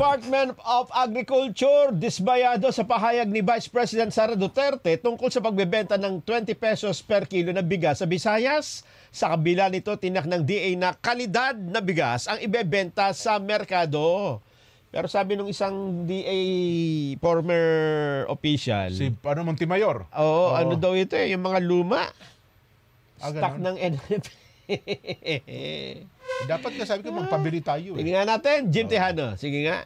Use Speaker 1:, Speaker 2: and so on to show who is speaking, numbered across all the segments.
Speaker 1: Department of Agriculture disbayado sa pahayag ni Vice President Sara Duterte tungkol sa pagbebenta ng 20 pesos per kilo na bigas sa Visayas. Sa kabila nito, tinak ng DA na kalidad na bigas ang ibebenta sa merkado. Pero sabi nung isang DA former official,
Speaker 2: si Montemayor.
Speaker 1: Oo, ano daw ito yung mga luma. Stock ng NFA.
Speaker 2: Dapat nga sabi ko, magpabili tayo.
Speaker 1: Sige nga natin, Jim Tejano. Sige nga.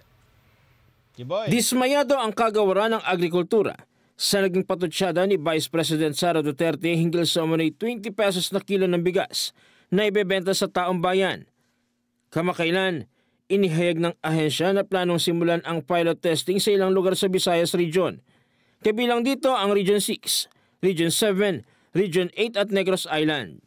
Speaker 1: Kiboy.
Speaker 3: Dismayado ang kagawaran ng agrikultura sa naging patutsyada ni Vice President Sara Duterte hinggil sa umunay 20 pesos na kilo ng bigas na ibebenta sa taong bayan. Kamakailan, inihayag ng ahensya na planong simulan ang pilot testing sa ilang lugar sa Visayas Region. Kabilang dito ang Region 6, Region 7, Region 8 at Negros Island.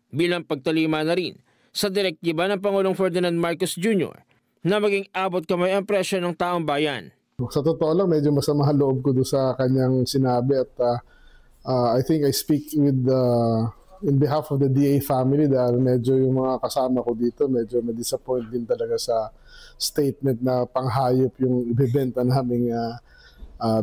Speaker 3: Bilang pagtalima na rin sa direktiba ng Pangulong Ferdinand Marcos Jr. na maging abot kamay ang presyo ng taong bayan.
Speaker 4: Sa totoo lang, medyo masama loob ko doon sa kanyang sinabi at I think I speak with in behalf of the DA family dahil medyo yung mga kasama ko dito, medyo na-disappoint din talaga sa statement na panghayop yung ibebenta naming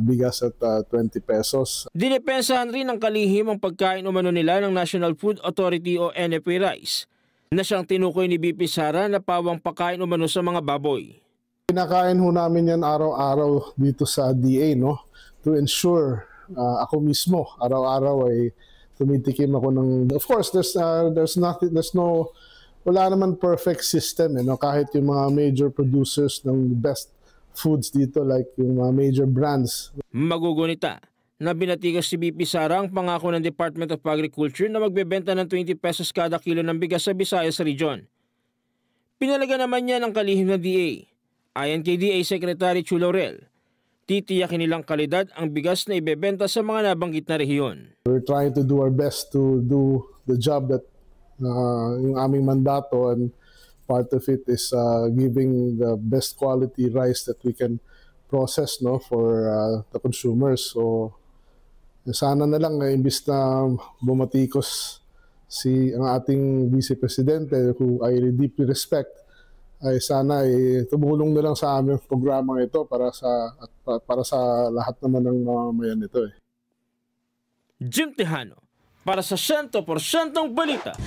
Speaker 4: bigas at 20 pesos.
Speaker 3: Dinepensahan rin ng kalihim ang pagkain umano nila ng National Food Authority o NFA Rice na siyang tinukoy ni BP Sara na pawang pagkain umano sa mga baboy.
Speaker 4: Pinakain ho namin yan araw-araw dito sa DA, no? To ensure ako mismo araw-araw ay tumitikim ako ng, of course wala naman perfect system, no? Kahit yung mga major producers ng best foods dito like yung mga major brands.
Speaker 3: Magugunita na binatigas si BP Sara ang pangako ng Department of Agriculture na magbebenta ng 20 pesos kada kilo ng bigas sa Visayas Region. Pinalaga naman niya ng kalihim na DA. Ayon kay DA Secretary Chu Laurel, titiyakin nilang kalidad ang bigas na ibebenta sa mga nabanggit na rehiyon.
Speaker 4: We're trying to do our best to do the job that yung aming mandato, and part of it is giving the best quality rice that we can process, no, for the consumers. So sana na lang imbis na bumatikos ang ating Vice Presidente, who I deeply respect, ay sana tumulong na lang sa aming programang ito para sa lahat naman ng mamamayan nito.
Speaker 3: Jim Tejano para sa 100% Balita.